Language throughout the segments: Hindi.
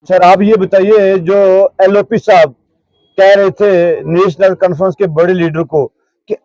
सर आप ये बताइए जो एलओपी साहब कह रहे थे नेशनल कॉन्फ्रेंस के बड़े लीडर को कि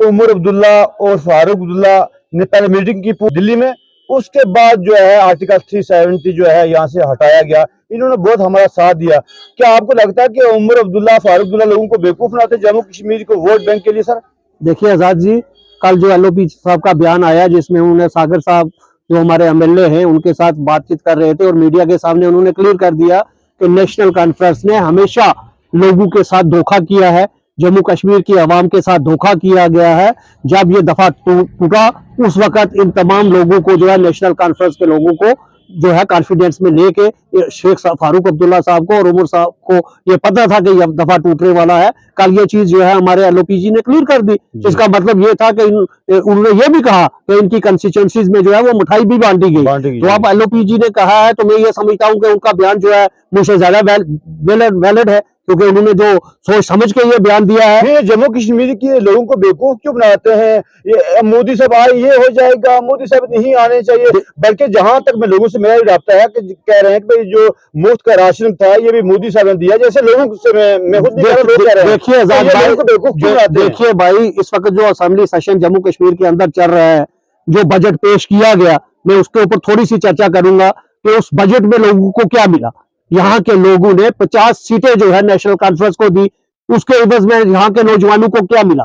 उमर अब्दुल्ला और फारूक अब्दुल्ला ने पहले मीटिंग की दिल्ली में, उसके बाद जो है आर्टिकल 370 जो है यहाँ से हटाया गया। इन्होंने बहुत हमारा साथ दिया। क्या आपको लगता है कि उमर अब्दुल्ला फारूक अब्दुल्ला लोगों को बेवकूफ बनाते जम्मू कश्मीर को वोट बैंक के लिए? सर देखिए आजाद जी, कल जो एलओपी साहब का बयान आया जिसमें उन्होंने सागर साहब जो हमारे एमएलए हैं उनके साथ बातचीत कर रहे थे और मीडिया के सामने उन्होंने क्लियर कर दिया कि नेशनल कॉन्फ्रेंस ने हमेशा लोगों के साथ धोखा किया है, जम्मू कश्मीर की आवाम के साथ धोखा किया गया है। जब ये दफा टूटा उस वक्त इन तमाम लोगों को जो है नेशनल कॉन्फ्रेंस के लोगों को जो है कॉन्फिडेंस में लेके शेख फारूक अब्दुल्ला साहब को और उमर साहब को ये पता था कि यह दफा टूटने वाला है। कल ये चीज जो है हमारे एलओपीजी ने क्लियर कर दी। इसका मतलब ये था कि उन्होंने ये भी कहा कि इनकी कंस्टिट्यूंसीज में जो है वो मिठाई भी बांटी गई। तो अब एलओपीजी ने कहा है तो मैं ये समझता हूँ कि उनका बयान जो है मुझसे ज्यादा वैलिड है, क्योंकि उन्होंने जो सोच समझ के ये बयान दिया है। ये जम्मू कश्मीर के लोगों को बेवकूफ क्यों बनाते हैं? ये मोदी साहब आए ये हो जाएगा, मोदी साहब नहीं आने चाहिए। बल्कि जहां तक मैं लोगों से मेरा रब्ता है कि कह रहे हैं कि भाई जो मुफ्त का राशन था ये भी मोदी साहब ने दिया, जैसे लोगों से मैं खुद नहीं कह रहा, लोग कह रहे हैं। देखिए आजाद भाई, देखिए भाई, इस वक्त जो असेंबली सेशन जम्मू कश्मीर के अंदर चल रहा है, जो बजट पेश किया गया, मैं उसके ऊपर थोड़ी सी चर्चा करूंगा कि उस बजट में लोगों को क्या मिला। यहाँ के लोगों ने 50 सीटें जो है नेशनल कॉन्फ्रेंस को दी, उसके एवज में यहाँ के नौजवानों को क्या मिला?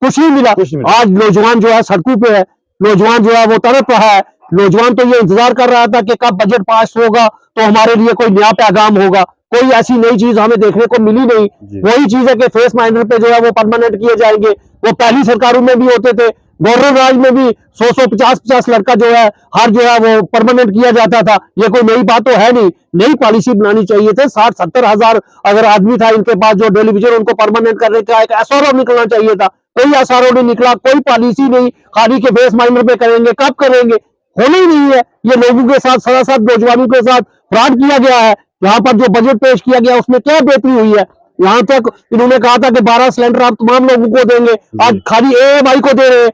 कुछ नहीं मिला। आज नौजवान जो है सड़कों पे है, नौजवान जो है वो तड़प रहा है। नौजवान तो ये इंतजार कर रहा था कि कब बजट पास होगा तो हमारे लिए कोई नया पैगाम होगा। कोई ऐसी नई चीज हमें देखने को मिली नहीं। वही चीज है कि फेस माइनर पे जो है वो परमानेंट किए जाएंगे। वो पहली सरकारों में भी होते थे, गवर्नर राज में भी 100 50 लड़का जो है हर जो है वो परमानेंट किया जाता था। ये कोई नई बात तो है नहीं। नई पॉलिसी बनानी चाहिए थे। 60-70 हजार अगर आदमी था इनके पास जो टेलीविजन, उनको परमानेंट करने का एक एसआरओ निकलना चाहिए था। कोई एसआरओ नहीं निकला, कोई पॉलिसी नहीं। खाली के फेस माइनर पे करेंगे, कब करेंगे? होना ही नहीं है। ये लोगों के साथ सरासर नौजवानों के साथ फ्रॉड किया गया है। यहाँ पर जो बजट पेश किया गया उसमें क्या बेहतरी हुई है? यहाँ तक इन्होंने कहा था कि 12 सिलेंडर आप तमाम लोगों को देंगे, आज खाली ए भाई को दे रहे हैं।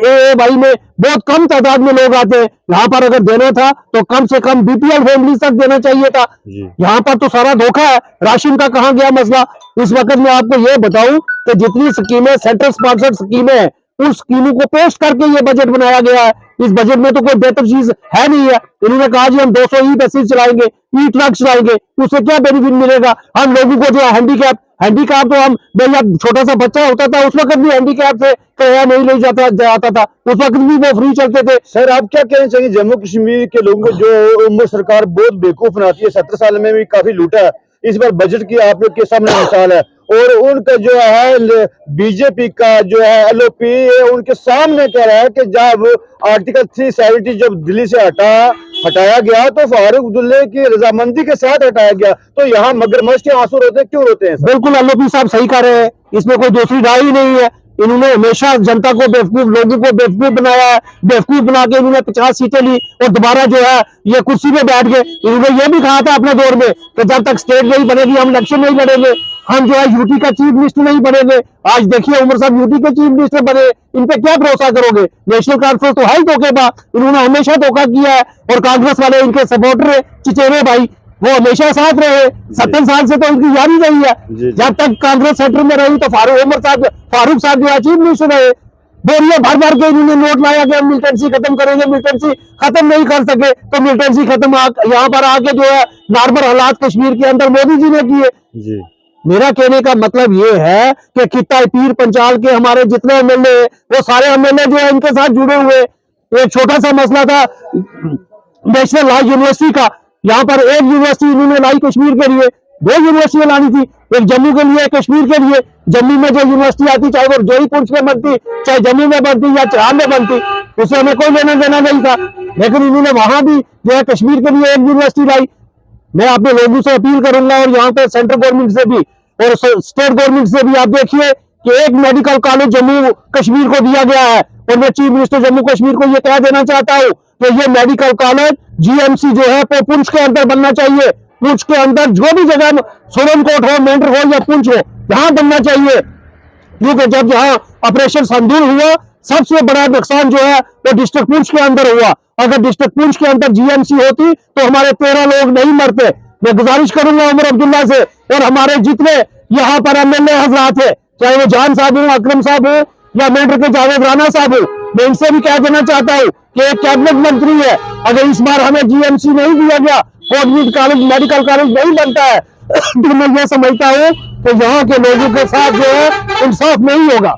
ए भाई में बहुत कम तादाद में लोग आते हैं। यहाँ पर अगर देना था तो कम से कम बीपीएल फैमिली तक देना चाहिए था। यहाँ पर तो सारा धोखा है। राशन का कहाँ गया मसला? इस वक्त मैं आपको ये बताऊं कि जितनी स्कीमें सेंट्रल स्पॉन्सर्ड स्कीमें हैं उन स्कीमों को पेश करके ये बजट बनाया गया है। इस बजट में तो कोई बेहतर चीज है नहीं है। इन्होंने कहा जी हम 200 ई बसेस चलाएंगे, ई ट्रक चलाएंगे, उससे क्या बेनिफिट मिलेगा? हम लोगों को जो है हैंडीकैप तो हम जब छोटा सा बच्चा होता था उस वक्त भी हैंडीकैप से किराया नहीं ले जाता था, उस वक्त भी वो फ्री चलते थे। सर आप क्या कहना चाहिए जम्मू कश्मीर के लोगों को जो उम्र सरकार बहुत बेवकूफ बनाती है? 17 साल में भी काफी लूटा है। इस बार बजट की आप लोग के सामने मिसाल है और उनका जो है बीजेपी का जो है एलओपी उनके सामने कह रहा है कि जब आर्टिकल 370 जब दिल्ली से हटाया गया तो फारूक अब्दुल्ला की रजामंदी के साथ हटाया गया। तो यहाँ मगरमच्छ के आंसू रोते क्यों रोते हैं? बिल्कुल एलओपी साहब सही कह रहे हैं, इसमें कोई दूसरी राय ही नहीं है। इन्होंने हमेशा जनता को बेवकूफ, लोगों को बेवकूफ बनाया है। बेवकूफ बना के इन्होंने 50 सीटें ली और दोबारा जो है ये कुर्सी पे बैठ गए। इन्होंने ये भी कहा था अपने दौर में कि जब तक स्टेट नहीं बनेगी हम इलेक्शन नहीं लड़ेंगे, हम जो है यूटी का चीफ मिनिस्टर नहीं बनेंगे। आज देखिए उमर साहब यूटी के चीफ मिनिस्टर बने, इन पे क्या भरोसा करोगे? नेशनल कॉन्फ्रेंस तो है ही धोखेबाज। इन्होंने हमेशा धोखा किया है और कांग्रेस वाले इनके सपोर्टर है, चिचेरे भाई, वो हमेशा साथ रहे। 70 साल से तो उनकी यारी रही है। जब तक कांग्रेस सेंटर में रही तो फारूक साहब जो है चीफ मिनिस्टर रहे। बोरिया भर भर के इन्होंने नोट लाया कि हम मिलिटेंसी खत्म करेंगे, मिलिटेंसी खत्म नहीं कर सके तो मिलिटेंसी खत्म यहाँ पर आके जो है नॉर्मल हालात कश्मीर के अंदर मोदी जी ने किए। मेरा कहने का मतलब ये है कि कितना पीर पंचाल के हमारे जितने एमएलए वो सारे एमएलए जो है इनके साथ जुड़े हुए। एक छोटा सा मसला था नेशनल लॉ यूनिवर्सिटी का, यहाँ पर एक यूनिवर्सिटी इन्होंने लाई कश्मीर के लिए, 2 यूनिवर्सिटियां लानी थी, एक जम्मू के लिए, कश्मीर के लिए। जम्मू में जो यूनिवर्सिटी आती, चाहे वो जोई पुंछ में बनती, चाहे जम्मू में बनती या चराम में बनती, उससे हमें कोई लेना देना नहीं था। लेकिन इन्होंने वहां भी जो है कश्मीर के लिए एक यूनिवर्सिटी लाई। मैं अपने लोगों से अपील करूंगा और यहाँ पे सेंट्रल गवर्नमेंट से भी और स्टेट गवर्नमेंट से भी, आप देखिए कि एक मेडिकल कॉलेज जम्मू कश्मीर को दिया गया है और मैं चीफ मिनिस्टर जम्मू कश्मीर को यह कह देना चाहता हूँ कि ये मेडिकल कॉलेज जीएमसी जो है वो पुंछ के अंदर बनना चाहिए। पुंछ के अंदर जो भी जगह सोरनकोट हो, मेंढर हो या पुंछ हो, यहाँ बनना चाहिए। क्योंकि जब यहाँ ऑपरेशन संदूर हुआ सबसे बड़ा नुकसान जो है वो डिस्ट्रिक्ट पुंछ के अंदर हुआ। अगर डिस्ट्रिक्ट पुंछ के अंदर जीएमसी होती तो हमारे 13 लोग नहीं मरते। मैं गुजारिश करूंगा उमर अब्दुल्ला से और हमारे जितने यहाँ पर एमएलए हजरात है, चाहे वो जान साहब हो, अकरम साहब हो या मेंढर के जावेद राना साहब हो, मैं इनसे भी कह देना चाहता हूँ कि एक कैबिनेट मंत्री है, अगर इस बार हमें जीएमसी नहीं दिया गया, कोटमीद कॉलेज मेडिकल कॉलेज नहीं बनता है, तो मैं ये समझता हूँ कि यहाँ के लोगों के साथ जो है इंसाफ नहीं होगा।